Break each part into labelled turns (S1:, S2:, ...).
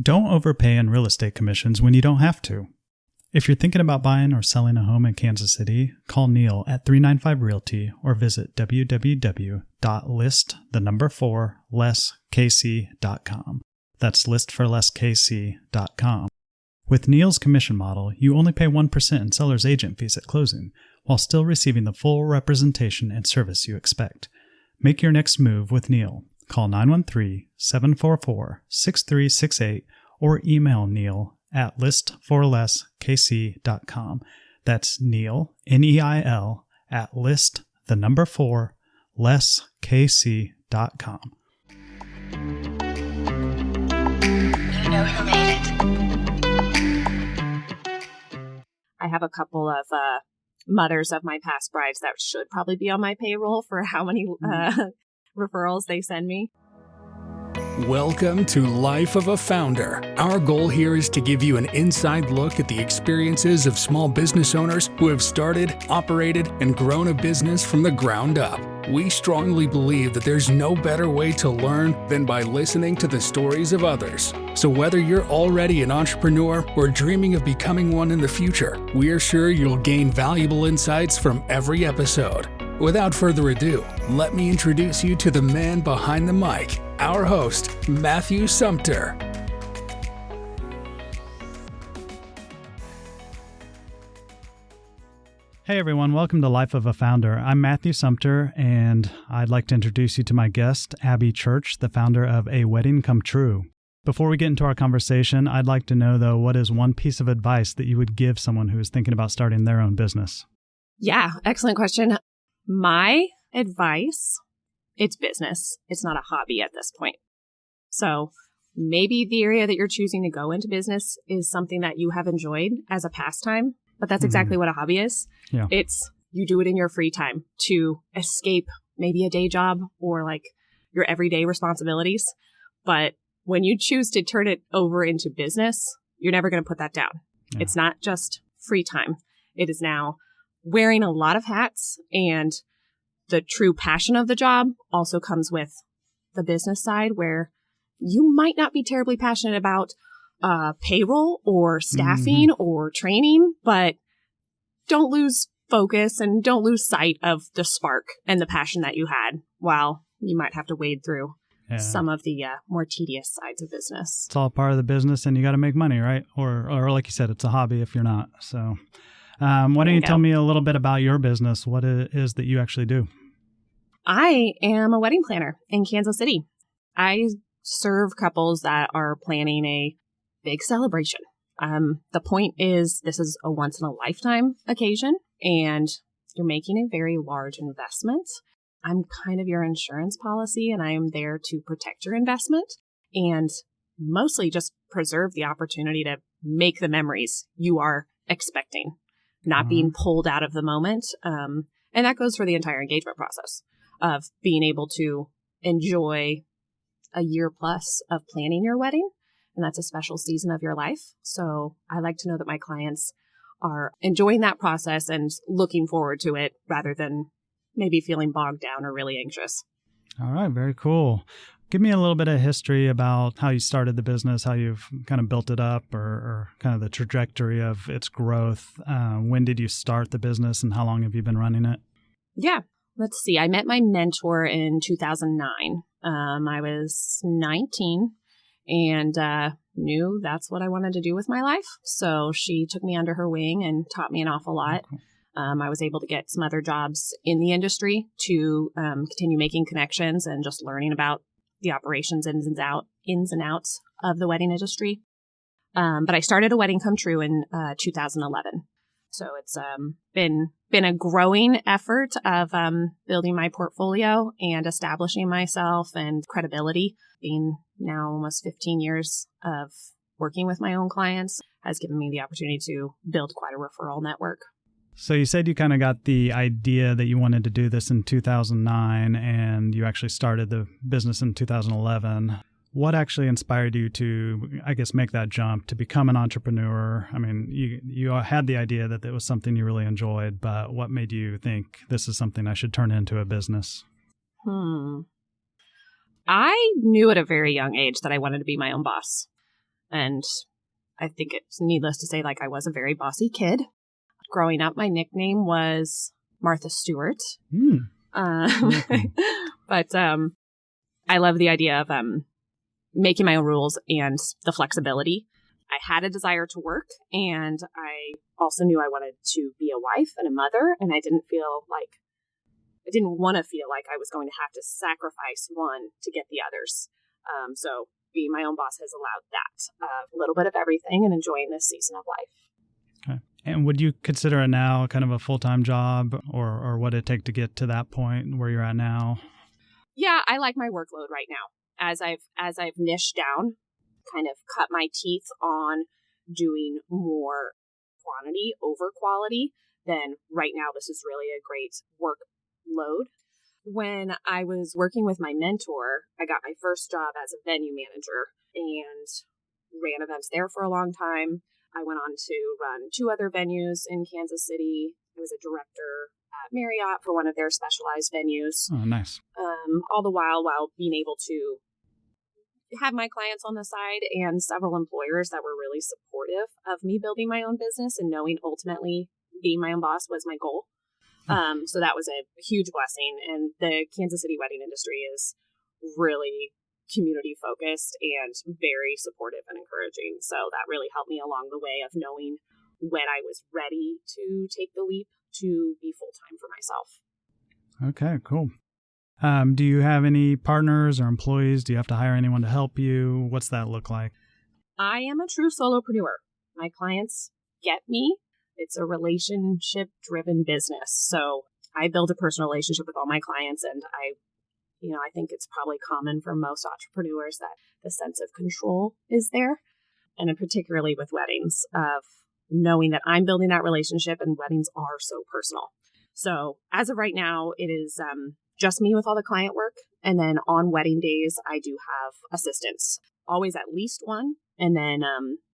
S1: Don't overpay in real estate commissions when you don't have to. If you're thinking about buying or selling a home in Kansas City, call Neil at 395 Realty or visit www.list4lesskc.com. That's listforlesskc.com. With Neil's commission model, you only pay 1% in seller's agent fees at closing, while still receiving the full representation and service you expect. Make your next move with Neil. Call 913-744-6368 or email Neil at listforlesskc.com. That's Neil, Neil, at list4lesskc.com.
S2: You know who made it.
S3: I have a couple of mothers of my past brides that should probably be on my payroll for how many referrals they send me.
S4: Welcome to Life of a Founder. Our goal here is to give you an inside look at the experiences of small business owners who have started, operated, and grown a business from the ground up. We strongly believe that there's no better way to learn than by listening to the stories of others. So whether you're already an entrepreneur or dreaming of becoming one in the future, we are sure you'll gain valuable insights from every episode. Without further ado, let me introduce you to the man behind the mic, our host, Matthew Sumter.
S1: Hey everyone, welcome to Life of a Founder. I'm Matthew Sumter, and I'd like to introduce you to my guest, Abby Church, the founder of A Wedding Come True. Before we get into our conversation, I'd like to know, though, what is one piece of advice that you would give someone who is thinking about starting their own business?
S3: Yeah, excellent question. My advice, it's business. It's not a hobby at this point. So maybe the area that you're choosing to go into business is something that you have enjoyed as a pastime, but that's exactly what a hobby is.
S1: Yeah.
S3: It's you do it in your free time to escape maybe a day job or like your everyday responsibilities. But when you choose to turn it over into business, you're never going to put that down. Yeah. It's not just free time. It is now wearing a lot of hats, and the true passion of the job also comes with the business side where you might not be terribly passionate about payroll or staffing or training, but don't lose focus and don't lose sight of the spark and the passion that you had while you might have to wade through some of the more tedious sides of business.
S1: It's all part of the business, and you got to make money, right? Or like you said, it's a hobby if you're not. So why don't you tell me a little bit about your business, what it is that you actually do?
S3: I am a wedding planner in Kansas City. I serve couples that are planning a big celebration. The point is this is a once-in-a-lifetime occasion, and you're making a very large investment. I'm kind of your insurance policy, and I am there to protect your investment and mostly just preserve the opportunity to make the memories you are expecting, not being pulled out of the moment. And that goes for the entire engagement process of being able to enjoy a year plus of planning your wedding. And that's a special season of your life. So I like to know that my clients are enjoying that process and looking forward to it rather than maybe feeling bogged down or really anxious.
S1: All right, very cool. Give me a little bit of history about how you started the business, how you've kind of built it up, or kind of the trajectory of its growth. When did you start the business and how long have you been running it?
S3: Yeah, let's see. I met my mentor in 2009. I was 19 and knew that's what I wanted to do with my life. So she took me under her wing and taught me an awful lot. Okay. I was able to get some other jobs in the industry to continue making connections and just learning about the operations ins and outs of the wedding industry. But I started A Wedding Come True in 2011. So it's been a growing effort of building my portfolio and establishing myself and credibility. Being now almost 15 years of working with my own clients has given me the opportunity to build quite a referral network.
S1: So you said you kind of got the idea that you wanted to do this in 2009, and you actually started the business in 2011. What actually inspired you to, I guess, make that jump to become an entrepreneur? I mean, you had the idea that it was something you really enjoyed, but what made you think this is something I should turn into a business?
S3: I knew at a very young age that I wanted to be my own boss. And I think it's needless to say, like, I was a very bossy kid. Growing up, my nickname was Martha Stewart. But I love the idea of making my own rules and the flexibility. I had a desire to work, and I also knew I wanted to be a wife and a mother, and I didn't want to feel like I was going to have to sacrifice one to get the others. So being my own boss has allowed that, a little bit of everything and enjoying this season of life.
S1: Okay. And would you consider it now kind of a full-time job, or what it take to get to that point where you're at now?
S3: Yeah, I like my workload right now. As I've niched down, kind of cut my teeth on doing more quantity over quality, then right now this is really a great workload. When I was working with my mentor, I got my first job as a venue manager and ran events there for a long time. I went on to run 2 other venues in Kansas City. I was a director at Marriott for one of their specialized venues.
S1: Oh, nice.
S3: All the while being able to have my clients on the side and several employers that were really supportive of me building my own business and knowing ultimately being my own boss was my goal. So that was a huge blessing. And the Kansas City wedding industry is really community focused and very supportive and encouraging. So that really helped me along the way of knowing when I was ready to take the leap to be full-time for myself.
S1: Okay, cool. Do you have any partners or employees? Do you have to hire anyone to help you? What's that look like?
S3: I am a true solopreneur. My clients get me. It's a relationship-driven business. So I build a personal relationship with all my clients, and I think it's probably common for most entrepreneurs that the sense of control is there. And particularly with weddings, of knowing that I'm building that relationship, and weddings are so personal. So as of right now, it is just me with all the client work. And then on wedding days, I do have assistants, always at least one. And then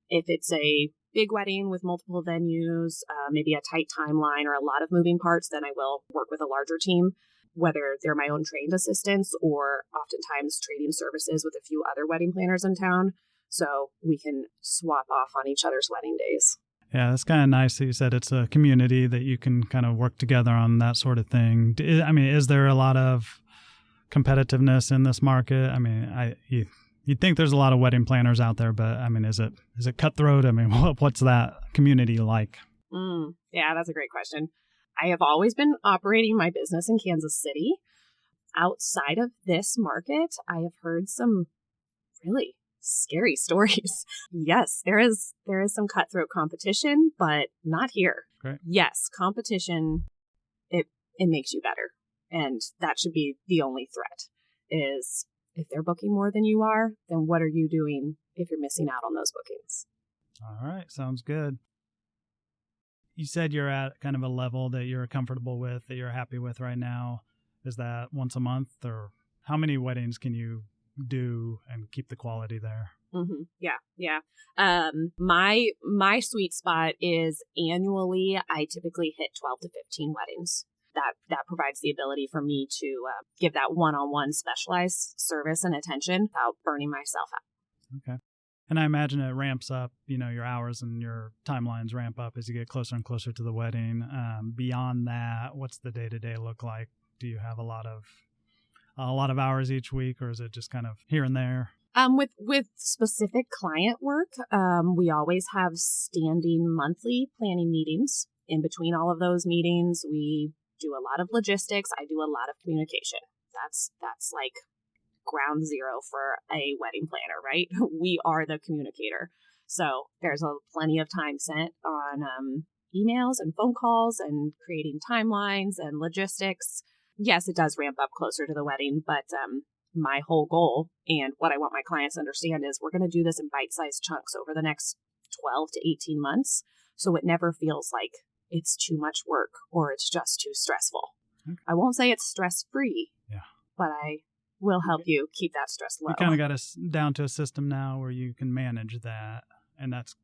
S3: if it's a big wedding with multiple venues, maybe a tight timeline or a lot of moving parts, then I will work with a larger team, whether they're my own trained assistants or oftentimes trading services with a few other wedding planners in town. So we can swap off on each other's wedding days.
S1: Yeah, that's kind of nice that you said it's a community that you can kind of work together on that sort of thing. I mean, is there a lot of competitiveness in this market? I mean, you'd think there's a lot of wedding planners out there, but I mean, is it cutthroat? I mean, what's that community like?
S3: Yeah, that's a great question. I have always been operating my business in Kansas City. Outside of this market, I have heard some really scary stories. Yes, there is some cutthroat competition, but not here.
S1: Great.
S3: Yes, competition, it makes you better. And that should be the only threat, is if they're booking more than you are, then what are you doing if you're missing out on those bookings?
S1: All right, sounds good. You said you're at kind of a level that you're comfortable with, that you're happy with right now. Is that once a month, or how many weddings can you do and keep the quality there?
S3: Mm-hmm. Yeah. My sweet spot is annually, I typically hit 12 to 15 weddings. That provides the ability for me to give that one-on-one specialized service and attention without burning myself out.
S1: Okay. And I imagine it ramps up, your hours and your timelines ramp up as you get closer and closer to the wedding. Beyond that, what's the day-to-day look like? Do you have a lot of hours each week, or is it just kind of here and there?
S3: With specific client work, we always have standing monthly planning meetings. In between all of those meetings, we do a lot of logistics. I do a lot of communication. That's like ground zero for a wedding planner, right? We are the communicator. So there's plenty of time spent on emails and phone calls and creating timelines and logistics. Yes, it does ramp up closer to the wedding, but my whole goal and what I want my clients to understand is we're going to do this in bite-sized chunks over the next 12 to 18 months. So it never feels like it's too much work or it's just too stressful. Okay. I won't say it's stress-free, but I will help you keep that stress low.
S1: You kind of got us down to a system now where you can manage that. And that's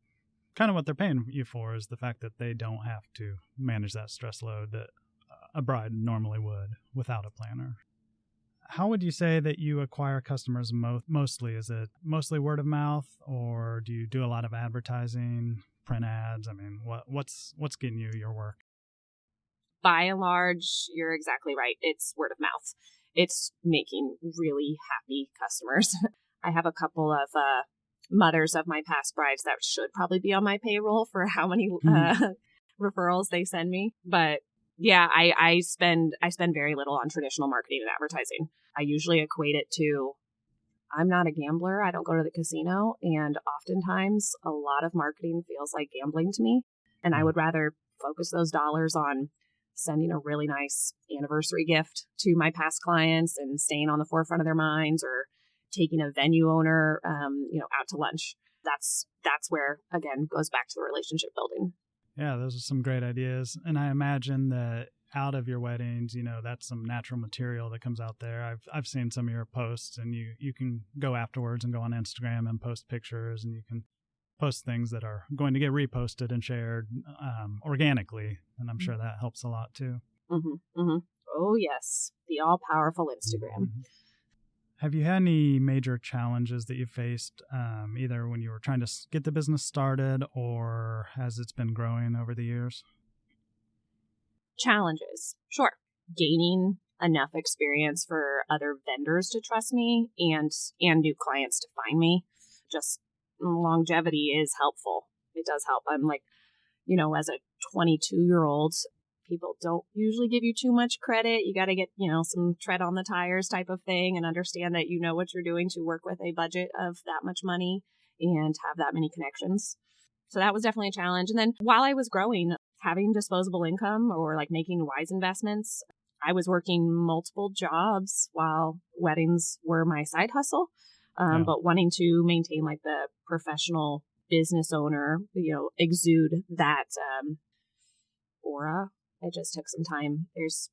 S1: kind of what they're paying you for, is the fact that they don't have to manage that stress load that a bride normally would without a planner. How would you say that you acquire customers mostly? Is it mostly word of mouth, or do you do a lot of advertising, print ads? I mean, what's getting you your work?
S3: By and large, you're exactly right. It's word of mouth. It's making really happy customers. I have a couple of mothers of my past brides that should probably be on my payroll for how many referrals they send me. But yeah, I spend very little on traditional marketing and advertising. I usually equate it to, I'm not a gambler. I don't go to the casino. And oftentimes a lot of marketing feels like gambling to me. And I would rather focus those dollars on sending a really nice anniversary gift to my past clients and staying on the forefront of their minds, or taking a venue owner, out to lunch. That's where, again, goes back to the relationship building.
S1: Yeah, those are some great ideas. And I imagine that out of your weddings, that's some natural material that comes out there. I've seen some of your posts, and you can go afterwards and go on Instagram and post pictures, and you can post things that are going to get reposted and shared organically. And I'm sure that helps a lot too.
S3: Mm-hmm, mm-hmm. Oh, yes. The all-powerful Instagram.
S1: Mm-hmm. Have you had any major challenges that you faced either when you were trying to get the business started, or as it's been growing over the years?
S3: Challenges. Sure. Gaining enough experience for other vendors to trust me and new clients to find me. Just longevity is helpful. It does help. I'm like, as a 22-year-old, people don't usually give you too much credit. You got to get, some tread on the tires type of thing, and understand that you know what you're doing to work with a budget of that much money and have that many connections. So that was definitely a challenge. And then while I was growing, having disposable income, or like making wise investments, I was working multiple jobs while weddings were my side hustle. But wanting to maintain like the professional business owner, exude that aura. It just took some time. There's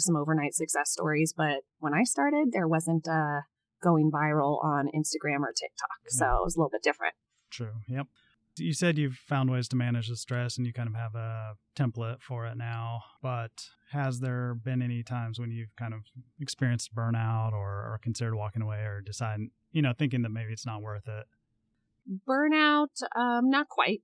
S3: some overnight success stories, but when I started, there wasn't going viral on Instagram or TikTok. Yeah. So it was a little bit different.
S1: True. Yep. You said you've found ways to manage the stress and you kind of have a template for it now, but has there been any times when you've kind of experienced burnout or considered walking away, or decide, thinking that maybe it's not worth it?
S3: Burnout, not quite.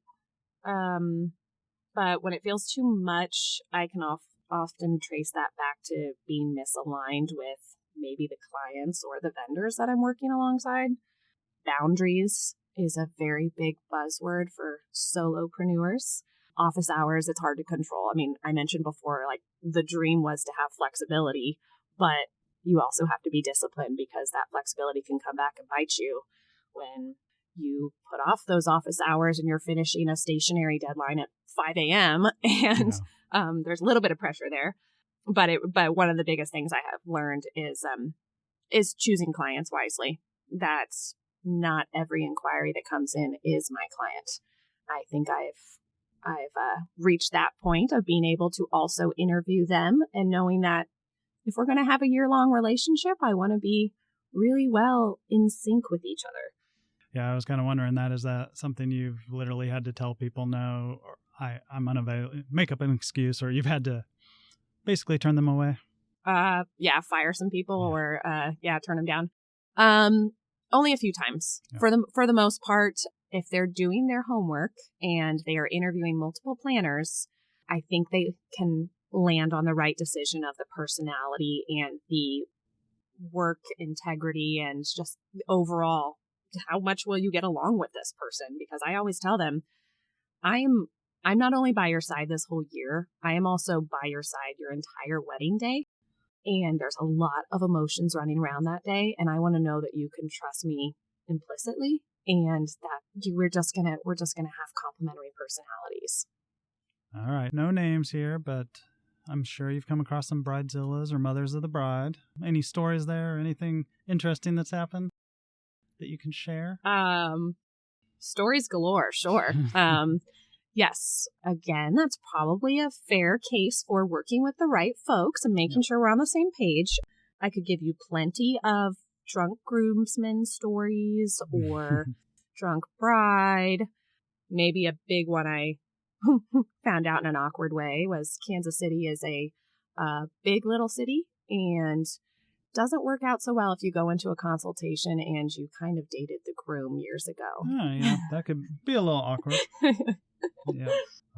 S3: But when it feels too much, I can often trace that back to being misaligned with maybe the clients or the vendors that I'm working alongside. Boundaries is a very big buzzword for solopreneurs. Office hours, it's hard to control. I mean, I mentioned before, like, the dream was to have flexibility, but you also have to be disciplined, because that flexibility can come back and bite you when you put off those office hours and you're finishing a stationary deadline at 5 a.m. and there's a little bit of pressure there. But one of the biggest things I have learned is choosing clients wisely. That's not every inquiry that comes in is my client. I think I've reached that point of being able to also interview them, and knowing that if we're going to have a year-long relationship, I want to be really well in sync with each other.
S1: Yeah, I was kind of wondering that. Is that something you've literally had to tell people no, or I'm unavailable, make up an excuse, or you've had to basically turn them away?
S3: Fire some people, or turn them down. Only a few times. Yeah. For the most part, if they're doing their homework and they are interviewing multiple planners, I think they can land on the right decision of the personality and the work integrity and just overall, how much will you get along with this person? Because I always tell them, I'm not only by your side this whole year, I am also by your side your entire wedding day. And there's a lot of emotions running around that day. And I want to know that you can trust me implicitly, and that we're just gonna have complementary personalities.
S1: All right. No names here, but I'm sure you've come across some bridezillas or mothers of the bride. Any stories there, or anything interesting that's happened that you can share?
S3: Stories galore, sure. Yes, again, that's probably a fair case for working with the right folks and making sure we're on the same page. I could give you plenty of drunk groomsmen stories or drunk bride. Maybe a big one I found out in an awkward way was Kansas City is a big little city, and doesn't work out so well if you go into a consultation and you kind of dated the groom years ago.
S1: Oh, yeah, that could be a little awkward. Yeah.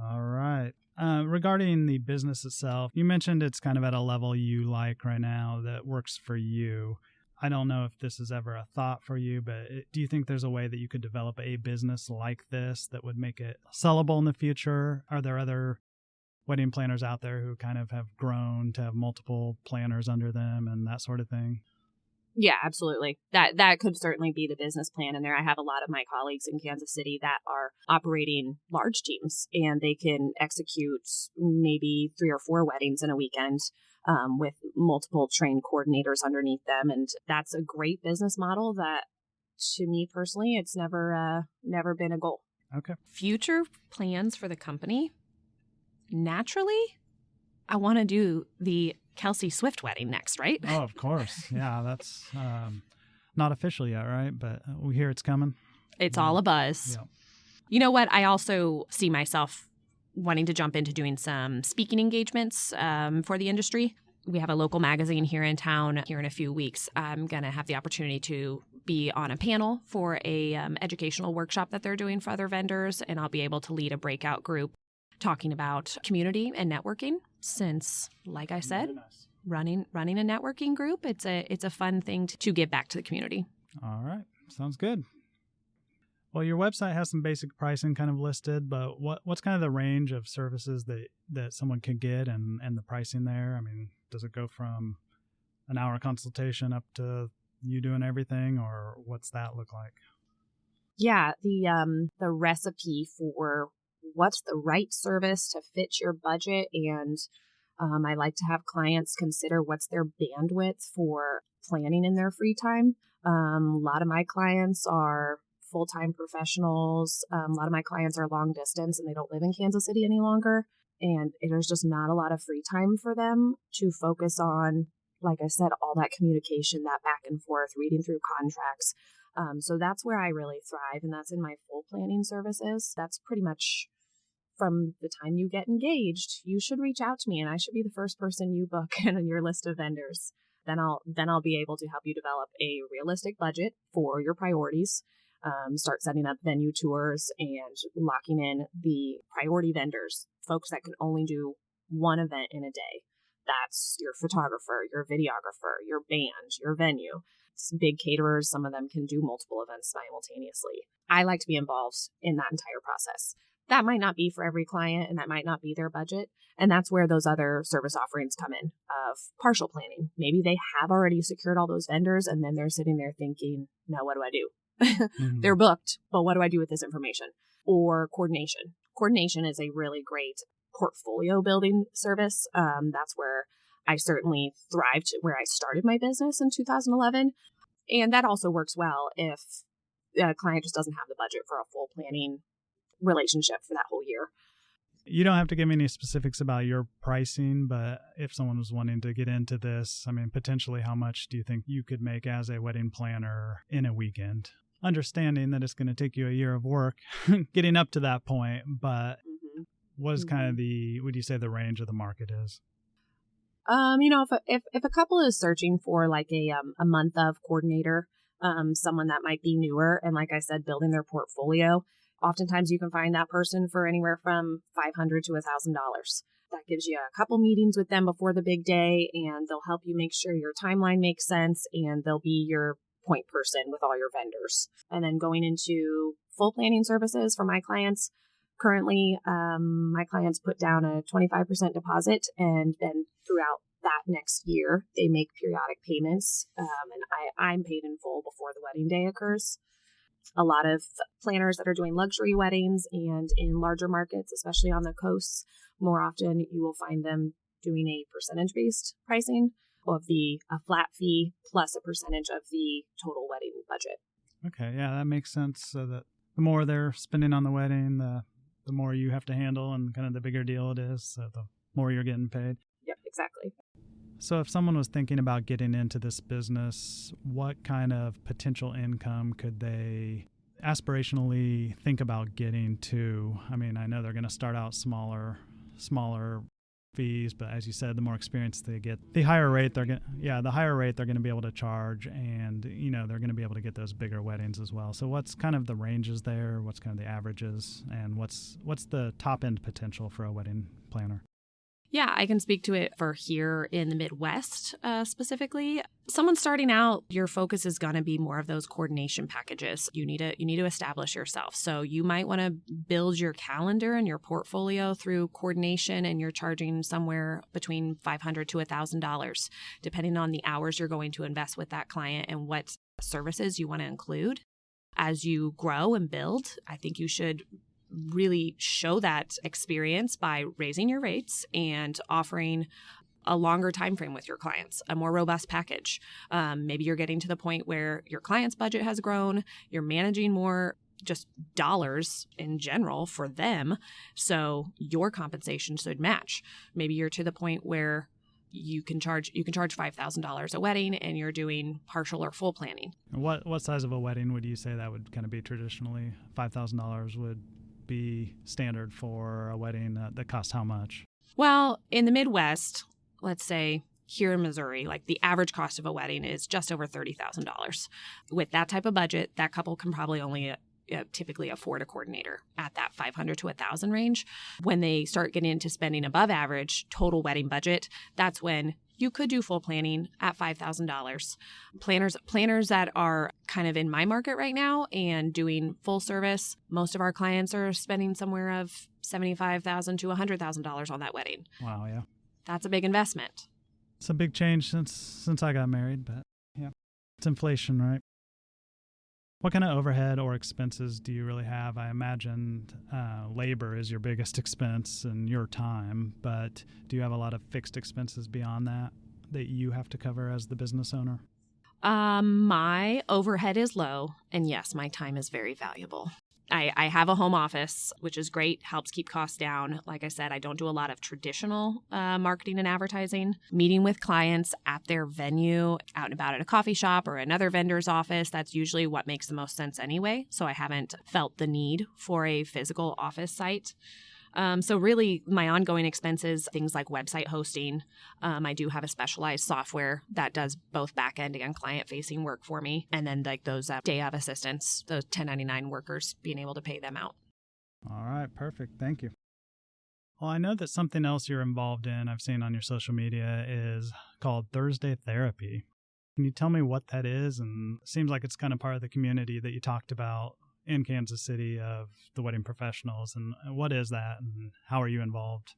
S1: All right. Regarding the business itself, you mentioned it's kind of at a level you like right now that works for you. I don't know if this is ever a thought for you, but do you think there's a way that you could develop a business like this that would make it sellable in the future? Are there other wedding planners out there who kind of have grown to have multiple planners under them and that sort of thing?
S3: Yeah, absolutely. That could certainly be the business plan in there. I have a lot of my colleagues in Kansas City that are operating large teams, and they can execute maybe 3 or 4 weddings in a weekend with multiple trained coordinators underneath them. And that's a great business model that, to me personally, it's never been a goal.
S1: Okay.
S3: Future plans for the company, naturally, I want to do the Kelsey Swift wedding next, right?
S1: Oh, of course. Yeah, that's not official yet, right? But we hear it's coming.
S3: It's all a buzz.
S1: Yeah.
S3: You know what? I also see myself wanting to jump into doing some speaking engagements for the industry. We have a local magazine here in town. Here in a few weeks, I'm going to have the opportunity to be on a panel for a educational workshop that they're doing for other vendors, and I'll be able to lead a breakout group talking about community and networking. Since, like I said, running a networking group, it's a fun thing to give back to the community.
S1: All right. Sounds good. Well, your website has some basic pricing kind of listed, but what's kind of the range of services that someone can get and the pricing there? I mean, does it go from an hour consultation up to you doing everything, or what's that look like?
S3: Yeah, the recipe for what's the right service to fit your budget, and I like to have clients consider what's their bandwidth for planning in their free time. A lot of my clients are full-time professionals. A lot of my clients are long distance and they don't live in Kansas City any longer. And there's just not a lot of free time for them to focus on, like I said, all that communication, that back and forth, reading through contracts. So that's where I really thrive, and that's in my full planning services. That's pretty much from the time you get engaged, you should reach out to me, and I should be the first person you book in your list of vendors. Then I'll be able to help you develop a realistic budget for your priorities. Start setting up venue tours and locking in the priority vendors, folks that can only do one event in a day. That's your photographer, your videographer, your band, your venue. Some big caterers, some of them can do multiple events simultaneously. I like to be involved in that entire process. That might not be for every client, and that might not be their budget. And that's where those other service offerings come in of partial planning. Maybe they have already secured all those vendors, and then they're sitting there thinking, now what do I do? Mm-hmm. They're booked, but what do I do with this information? Or coordination. Coordination is a really great portfolio building service. That's where I certainly thrived, where I started my business in 2011. And that also works well if a client just doesn't have the budget for a full planning relationship for that whole year.
S1: You don't have to give me any specifics about your pricing, but if someone was wanting to get into this, I mean, potentially how much do you think you could make as a wedding planner in a weekend? Understanding that it's going to take you a year of work getting up to that point, but what is kind of would you say the range of the market is?
S3: If a couple is searching for like a month of coordinator, someone that might be newer and, like I said, building their portfolio, oftentimes you can find that person for anywhere from $500 to $1,000. That gives you a couple meetings with them before the big day, and they'll help you make sure your timeline makes sense, and they'll be your point person with all your vendors. And then going into full planning services for my clients, currently my clients put down a 25% deposit, and then throughout that next year, they make periodic payments, and I'm paid in full before the wedding day occurs. A lot of planners that are doing luxury weddings and in larger markets, especially on the coasts, more often you will find them doing a percentage-based pricing of a flat fee plus a percentage of the total wedding budget.
S1: Okay, yeah, that makes sense. So that the more they're spending on the wedding, the more you have to handle, and kind of the bigger deal it is, so the more you're getting paid.
S3: Yep, exactly.
S1: So if someone was thinking about getting into this business, what kind of potential income could they aspirationally think about getting to? I mean, I know they're going to start out smaller fees, but as you said, the more experience they get, the higher rate they're going to be able to charge, and they're going to be able to get those bigger weddings as well. So what's kind of the ranges there? What's kind of the averages, and what's the top end potential for a wedding planner?
S3: Yeah, I can speak to it for here in the Midwest specifically. Someone starting out, your focus is going to be more of those coordination packages. You need to establish yourself. So you might want to build your calendar and your portfolio through coordination, and you're charging somewhere between $500 to $1,000, depending on the hours you're going to invest with that client and what services you want to include. As you grow and build, I think you should really show that experience by raising your rates and offering a longer time frame with your clients, a more robust package. Maybe you're getting to the point where your client's budget has grown, you're managing more just dollars in general for them, so your compensation should match. Maybe you're to the point where you can charge $5,000 a wedding and you're doing partial or full planning.
S1: What size of a wedding would you say that would kind of be traditionally? $5,000 would be standard for a wedding that costs how much?
S3: Well, in the Midwest, let's say here in Missouri, like the average cost of a wedding is just over $30,000. With that type of budget, that couple can probably only typically afford a coordinator at that $500 to $1,000 range. When they start getting into spending above average total wedding budget, that's when you could do full planning at $5,000. Planners that are kind of in my market right now and doing full service, most of our clients are spending somewhere of $75,000 to $100,000 on that wedding.
S1: Wow, yeah.
S3: That's a big investment.
S1: It's a big change since I got married, but yeah, it's inflation, right? What kind of overhead or expenses do you really have? I imagine labor is your biggest expense and your time, but do you have a lot of fixed expenses beyond that you have to cover as the business owner?
S3: My overhead is low, and yes, my time is very valuable. I have a home office, which is great, helps keep costs down. Like I said, I don't do a lot of traditional marketing and advertising. Meeting with clients at their venue, out and about at a coffee shop or another vendor's office, that's usually what makes the most sense anyway. So I haven't felt the need for a physical office site. So really my ongoing expenses, things like website hosting. I do have a specialized software that does both back-end and client-facing work for me. And then like those day of assistants, those 1099 workers, being able to pay them out.
S1: All right, perfect. Thank you. Well, I know that something else you're involved in, I've seen on your social media, is called Thursday Therapy. Can you tell me what that is? And it seems like it's kind of part of the community that you talked about in Kansas City of the wedding professionals. And what is that and how are you involved?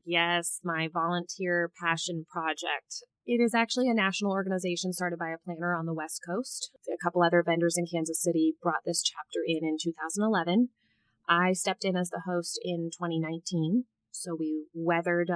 S3: Yes, my volunteer passion project. It is actually a national organization started by a planner on the West Coast. A couple other vendors in Kansas City brought this chapter in 2011. I stepped in as the host in 2019. So we weathered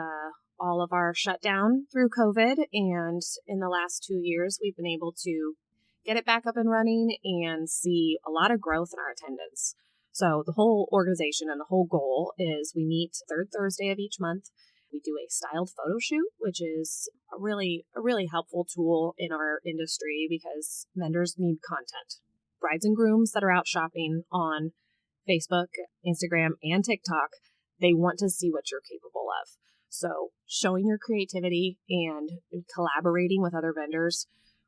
S3: all of our shutdown through COVID. And in the last 2 years, we've been able to get it back up and running and see a lot of growth in our attendance. So the whole organization and the whole goal is we meet third Thursday of each month. We do a styled photo shoot, which is a really helpful tool in our industry because vendors need content. Brides and grooms that are out shopping on Facebook, Instagram, and TikTok, they want to see what you're capable of. So showing your creativity and collaborating with other vendors,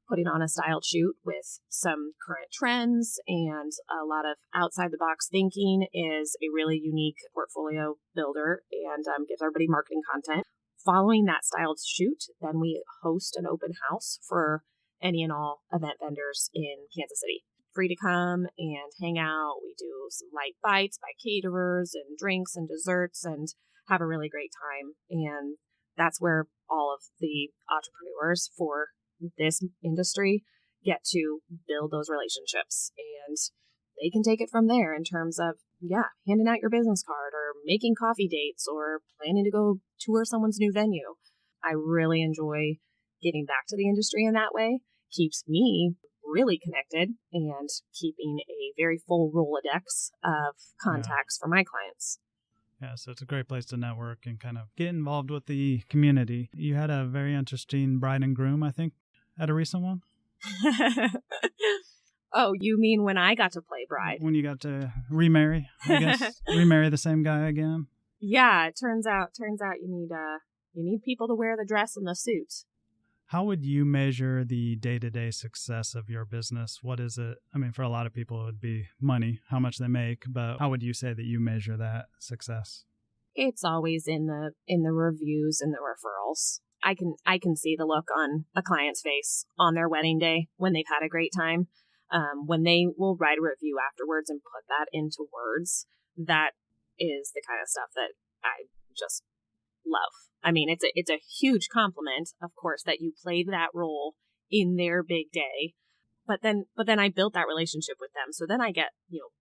S3: putting on a styled shoot with some current trends and a lot of outside the box thinking is a really unique portfolio builder and gives everybody marketing content. Following that styled shoot, then we host an open house for any and all event vendors in Kansas City. Free to come and hang out. We do some light bites by caterers and drinks and desserts and have a really great time. And that's where all of the entrepreneurs for this industry get to build those relationships, and they can take it from there in terms of handing out your business card or making coffee dates or planning to go tour someone's new venue. I really enjoy giving back to the industry in that way. Keeps me really connected and keeping a very full Rolodex of contacts for my clients.
S1: Yeah, so it's a great place to network and kind of get involved with the community. You had a very interesting bride and groom, I think, at a recent one?
S3: Oh, you mean when I got to play bride?
S1: When you got to remarry, I guess. Remarry the same guy again?
S3: Yeah, it turns out you need You need people to wear the dress and the suit.
S1: How would you measure the day-to-day success of your business? What is it? I mean, for a lot of people, it would be money, how much they make, but how would you say that you measure that success?
S3: It's always in the reviews and the referrals. I can see the look on a client's face on their wedding day when they've had a great time. When they will write a review afterwards and put that into words, that is the kind of stuff that I just love. I mean, it's a huge compliment, of course, that you played that role in their big day. But then I built that relationship with them. So then I get,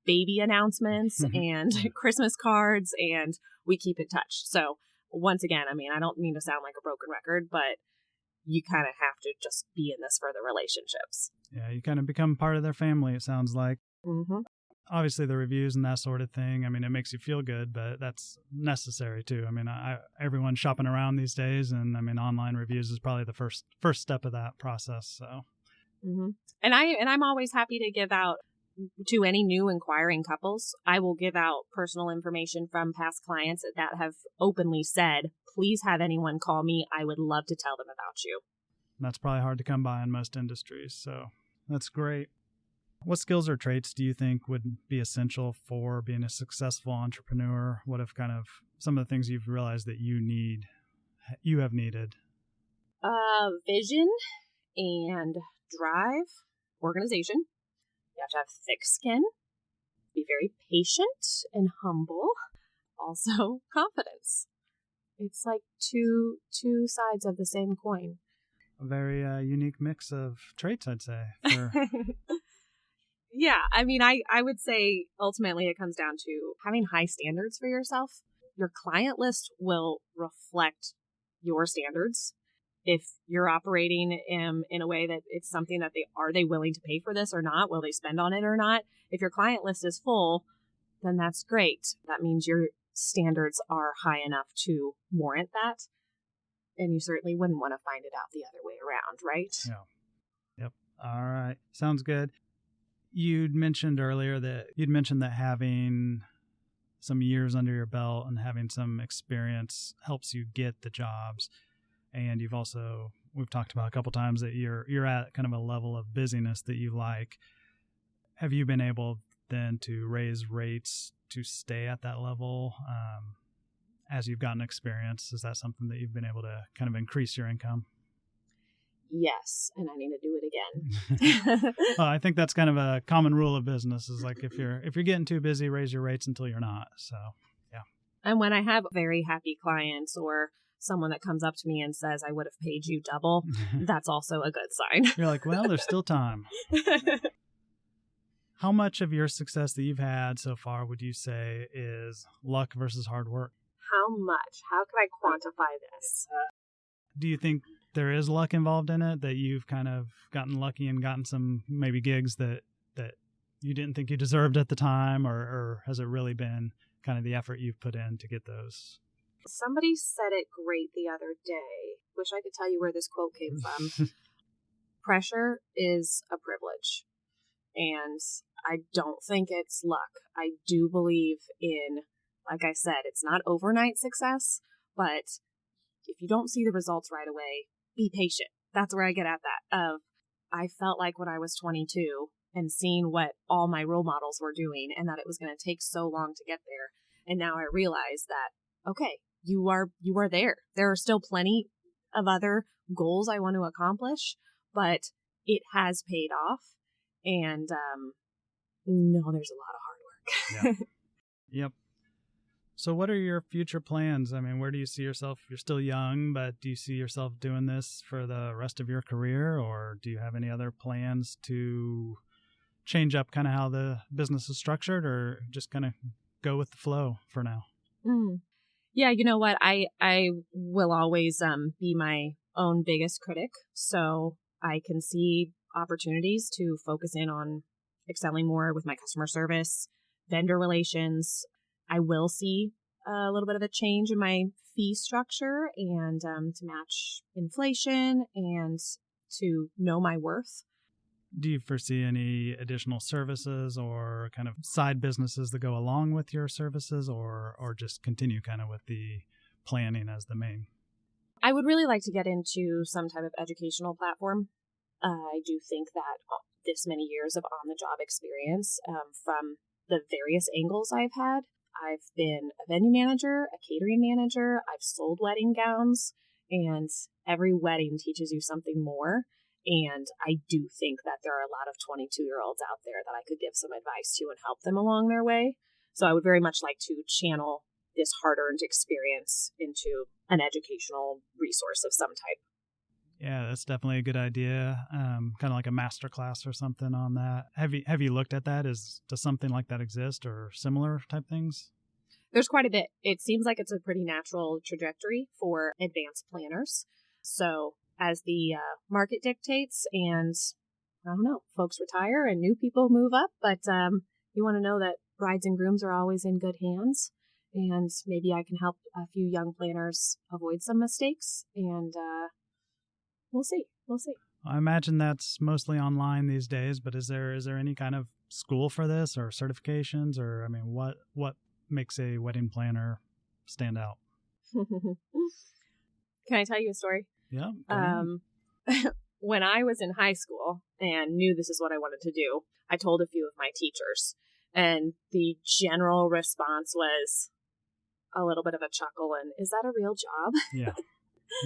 S3: baby announcements and Christmas cards, and we keep in touch. So once again, I mean, I don't mean to sound like a broken record, but you kind of have to just be in this for the relationships.
S1: Yeah, you kind of become part of their family, it sounds like.
S3: Mm-hmm.
S1: Obviously, the reviews and that sort of thing, I mean, it makes you feel good, but that's necessary too. I mean, everyone's shopping around these days, and I mean, online reviews is probably the first step of that process. So,
S3: mm-hmm. And I'm always happy to give out to any new inquiring couples. I will give out personal information from past clients that have openly said, please have anyone call me. I would love to tell them about you.
S1: That's probably hard to come by in most industries. So that's great. What skills or traits do you think would be essential for being a successful entrepreneur? What if kind of some of the things you've realized that you have needed?
S3: Vision and drive, organization. You have to have thick skin, be very patient and humble. Also, confidence. It's like two sides of the same coin.
S1: A very unique mix of traits, I'd say.
S3: Yeah, I mean, I would say ultimately it comes down to having high standards for yourself. Your client list will reflect your standards. If you're operating in a way that it's something that are they willing to pay for this or not? Will they spend on it or not? If your client list is full, then that's great. That means your standards are high enough to warrant that. And you certainly wouldn't want to find it out the other way around, right?
S1: Yeah. Yep. All right. Sounds good. You'd mentioned earlier that having some years under your belt and having some experience helps you get the jobs. And we've talked about a couple times that you're at kind of a level of busyness that you like. Have you been able then to raise rates to stay at that level as you've gotten experience? Is that something that you've been able to kind of increase your income?
S3: Yes, and I need to do it again.
S1: Well, I think that's kind of a common rule of business is like if you're getting too busy, raise your rates until you're not. So, yeah.
S3: And when I have very happy clients or someone that comes up to me and says, I would have paid you double, that's also a good sign.
S1: You're like, well, there's still time. How much of your success that you've had so far would you say is luck versus hard work?
S3: How much? How can I quantify this?
S1: Do you think there is luck involved in it, that you've kind of gotten lucky and gotten some maybe gigs that you didn't think you deserved at the time, or has it really been kind of the effort you've put in to get those?
S3: Somebody said it great the other day. Wish I could tell you where this quote came from. Pressure is a privilege. And I don't think it's luck. I do believe in, like I said, it's not overnight success, but if you don't see the results right away, be patient. That's where I get at that. I felt like when I was 22 and seeing what all my role models were doing and that it was going to take so long to get there. And now I realize that, okay, you are there. There are still plenty of other goals I want to accomplish, but it has paid off. And no, there's a lot of hard work.
S1: Yeah. Yep. So what are your future plans? I mean, where do you see yourself? You're still young, but do you see yourself doing this for the rest of your career, or do you have any other plans to change up kind of how the business is structured, or just kind of go with the flow for now?
S3: Yeah, you know what? I will always be my own biggest critic, so I can see opportunities to focus in on excelling more with my customer service, vendor relations. I will see a little bit of a change in my fee structure and to match inflation and to know my worth.
S1: Do you foresee any additional services or kind of side businesses that go along with your services, or just continue kind of with the planning as the main?
S3: I would really like to get into some type of educational platform. I do think that this many years of on-the-job experience, from the various angles I've had, I've been a venue manager, a catering manager, I've sold wedding gowns, and every wedding teaches you something more. And I do think that there are a lot of 22-year-olds out there that I could give some advice to and help them along their way. So I would very much like to channel this hard-earned experience into an educational resource of some type.
S1: Yeah, that's definitely a good idea. Kind of like a master class or something on that. Have you looked at that? Does something like that exist or similar type things?
S3: There's quite a bit. It seems like it's a pretty natural trajectory for advanced planners. So as the market dictates and, I don't know, folks retire and new people move up, but you want to know that brides and grooms are always in good hands. And maybe I can help a few young planners avoid some mistakes. And we'll see.
S1: I imagine that's mostly online these days, but is there any kind of school for this or certifications, or, I mean, what makes a wedding planner stand out?
S3: Can I tell you a story?
S1: Yeah.
S3: When I was in high school and knew this is what I wanted to do, I told a few of my teachers, and the general response was a little bit of a chuckle and, is that a real job?
S1: Yeah.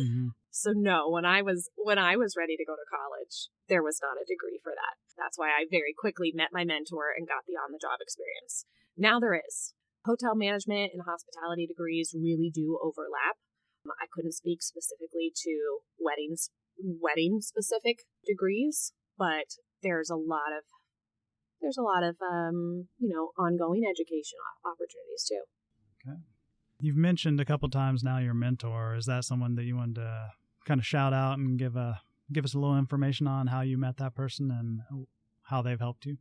S1: Mm-hmm.
S3: So no, when I was ready to go to college, there was not a degree for that. That's why I very quickly met my mentor and got the on-the-job experience. Now there is. Hotel management and hospitality degrees really do overlap. I couldn't speak specifically to wedding specific degrees, but there's a lot of ongoing education opportunities too.
S1: Okay. You've mentioned a couple times now your mentor. Is that someone that you wanted to kind of shout out and give us a little information on how you met that person and how they've helped you?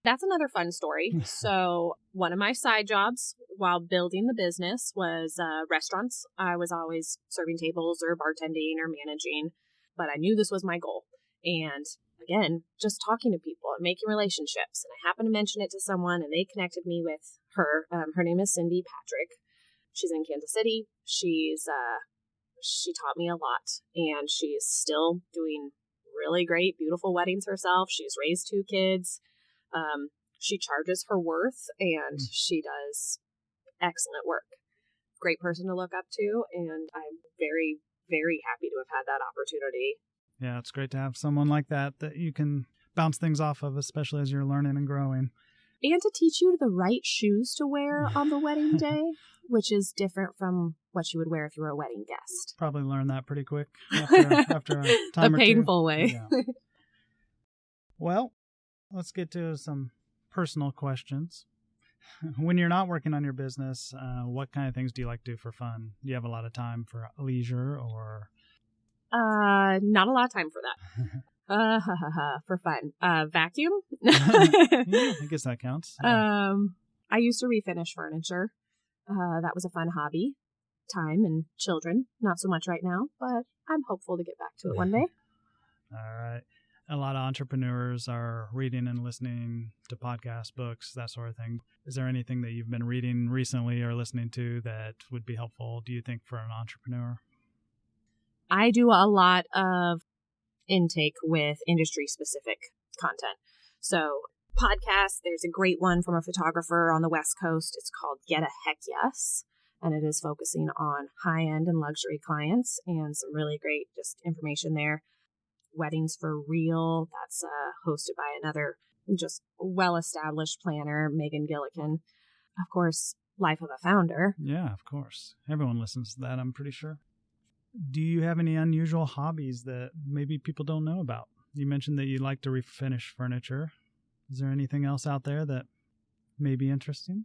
S3: That's another fun story. So one of my side jobs while building the business was restaurants. I was always serving tables or bartending or managing, but I knew this was my goal. And again, just talking to people and making relationships. And I happened to mention it to someone and they connected me with her. Her name is Cindy Patrick. She's in Kansas City. She taught me a lot, and she's still doing really great, beautiful weddings herself. She's raised 2 kids. She charges her worth, and she does excellent work. Great person to look up to, and I'm very, very happy to have had that opportunity.
S1: Yeah, it's great to have someone like that you can bounce things off of, especially as you're learning and growing.
S3: And to teach you the right shoes to wear on the wedding day, which is different from what you would wear if you were a wedding guest.
S1: Probably learn that pretty quick after a time
S3: the
S1: or
S3: painful
S1: two.
S3: way.
S1: Yeah. Well, let's get to some personal questions. When you're not working on your business, what kind of things do you like to do for fun? Do you have a lot of time for leisure or?
S3: Not a lot of time for that. For fun. Vacuum?
S1: Yeah, I guess that counts. Yeah.
S3: I used to refinish furniture. That was a fun hobby. Time and children, not so much right now, but I'm hopeful to get back to it one day.
S1: All right. A lot of entrepreneurs are reading and listening to podcasts, books, that sort of thing. Is there anything that you've been reading recently or listening to that would be helpful, do you think, for an entrepreneur?
S3: I do a lot of intake with industry-specific content. So podcasts, there's a great one from a photographer on the West Coast. It's called Get a Heck Yes, and it is focusing on high-end and luxury clients and some really great just information there. Weddings for Real, that's hosted by another just well-established planner, Megan Gillikin. Of course, Life of a Founder.
S1: Yeah, of course. Everyone listens to that, I'm pretty sure. Do you have any unusual hobbies that maybe people don't know about? You mentioned that you like to refinish furniture. Is there anything else out there that may be interesting?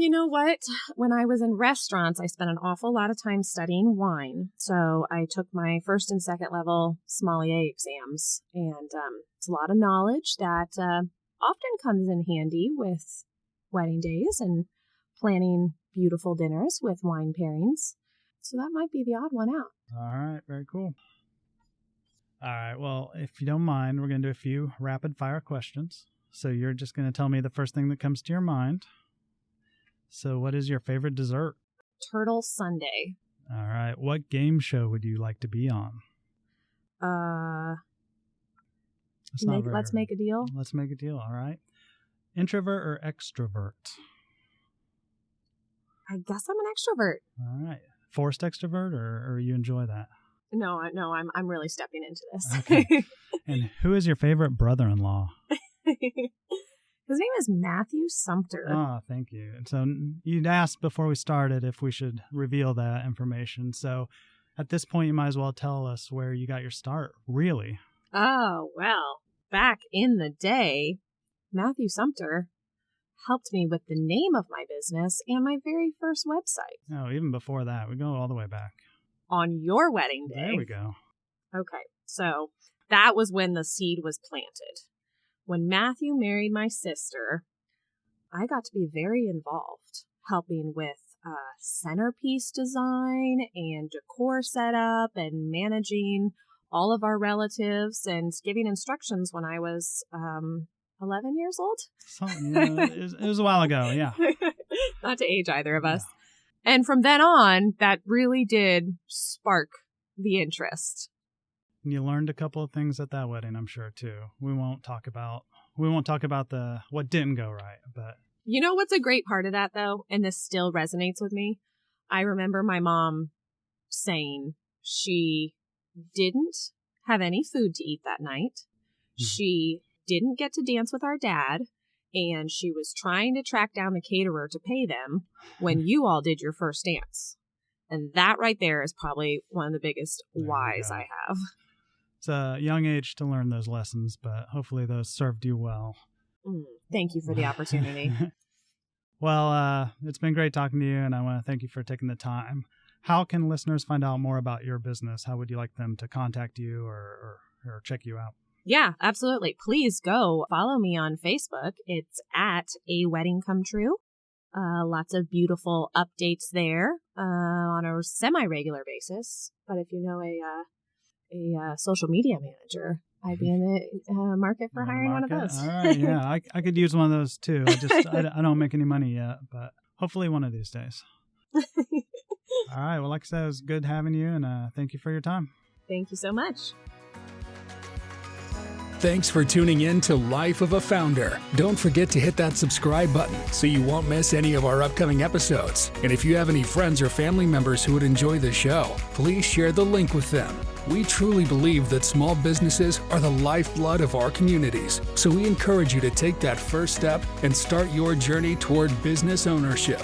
S3: You know what? When I was in restaurants, I spent an awful lot of time studying wine. So I took my first and second level sommelier exams, and it's a lot of knowledge that often comes in handy with wedding days and planning beautiful dinners with wine pairings. So that might be the odd one out.
S1: All right. Very cool. All right. Well, if you don't mind, we're going to do a few rapid fire questions. So you're just going to tell me the first thing that comes to your mind. So what is your favorite dessert?
S3: Turtle sundae.
S1: All right. What game show would you like to be on?
S3: Let's make a deal.
S1: Let's make a deal. All right. Introvert or extrovert?
S3: I guess I'm an extrovert.
S1: All right. Forced extrovert, or you enjoy that?
S3: No, I'm really stepping into this.
S1: Okay. And who is your favorite brother-in-law?
S3: His name is Matthew Sumter.
S1: Oh, thank you. And so you'd asked before we started if we should reveal that information. So at this point, you might as well tell us where you got your start, really.
S3: Oh, well, back in the day, Matthew Sumter helped me with the name of my business and my very first website.
S1: Oh, even before that, we go all the way back.
S3: On your wedding day.
S1: There we go.
S3: Okay, so that was when the seed was planted. When Matthew married my sister, I got to be very involved, helping with centerpiece design and decor setup and managing all of our relatives and giving instructions when I was 11 years old.
S1: It was a while ago, yeah.
S3: Not to age either of us. Yeah. And from then on, that really did spark the interest.
S1: You learned a couple of things at that wedding, I'm sure, too. We won't talk about what didn't go right, but
S3: you know what's a great part of that, though, and this still resonates with me? I remember my mom saying she didn't have any food to eat that night. Mm-hmm. She didn't get to dance with our dad, and she was trying to track down the caterer to pay them when you all did your first dance. And that right there is probably one of the biggest whys I have.
S1: It's a young age to learn those lessons, but hopefully those served you well.
S3: Thank you for the opportunity.
S1: Well, it's been great talking to you, and I want to thank you for taking the time. How can listeners find out more about your business? How would you like them to contact you or check you out?
S3: Yeah, absolutely. Please go follow me on Facebook. It's at A Wedding Come True. Lots of beautiful updates there on a semi-regular basis. But if you know a social media manager, I'd be in the market for hiring one of those.
S1: All right, yeah, I could use one of those too. I don't make any money yet, but hopefully one of these days. All right, well, like I said, it was good having you, and thank you for your time.
S3: Thank you so much.
S4: Thanks for tuning in to Life of a Founder. Don't forget to hit that subscribe button so you won't miss any of our upcoming episodes. And if you have any friends or family members who would enjoy the show, please share the link with them. We truly believe that small businesses are the lifeblood of our communities. So we encourage you to take that first step and start your journey toward business ownership.